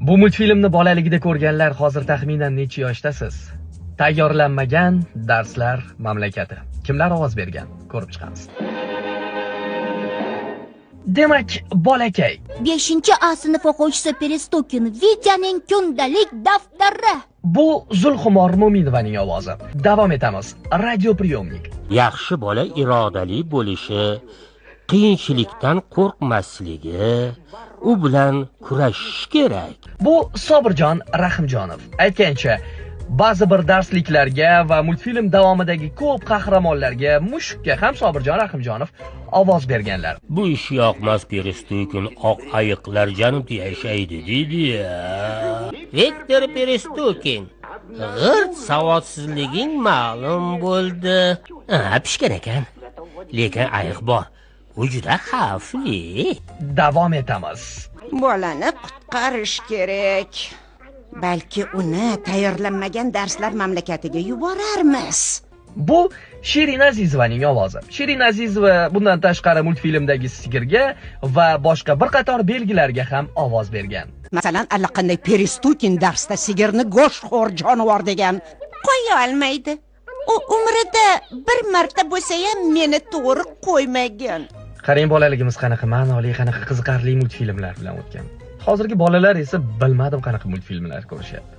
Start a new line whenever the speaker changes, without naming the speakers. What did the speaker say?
Bu multfilmni bolaligida ko'rganlar hozir taxminan necha yoshdasiz? Tayyorlanmagan darslar mamlakati. Kimlar ovoz bergan? Ko'rib chiqamiz. Demak, bolakay.
5A sinf o'quvchisi Perestokin Vityaning kundalik daftari.
Bu Zulxumor Mo'minovaning ovozi. Davom etamiz. Radiopriyomnik.
Yaxshi bola irodali bo'lishi, qiyinchilikdan qo'rqmasligi, u bilan kurashish kerak.
Bu Sobirjon Rahimjonov aytgancha, ba'zi bir darsliklarga va multfilm davomidagi ko'p qahramonlarga, mushukka ham Sobirjon Rahimjonov ovoz berganlar.
Bu ish yoqmas Perestokin, oq ayiqlar janubda yashaydi deydi-ya. Viktor Perestokin, g'irt savodsizliging ma'lum bo'ldi. Pishgan ekan. Lekin ayiq bor. U juda xavfli.
Davom etamiz.
Bolani qutqarish kerak. Balki uni tayyorlanmagan darslar mamlakatiga yuborarmiz.
Bu Shirin Azizovaning ovozi. Shirin Azizova bundan tashqari multfilmdagi sigirga va boshqa bir qator belgilarga ham ovoz bergan.
Masalan, allaqanday Perestokin darsda sigirni go'shtxo'r jonivor degan qo'ya olmaydi. U umrida bir marta bo'lsa ham meni to'g'ri qo'ymagan.
Qarang, bolaligimiz qanaqa ma'noli, qanaqa qiziqarli multfilmlar bilan o'tgan. Hozirgi bolalar esa bilmadim qanaqa multfilmlar ko'rishyapti.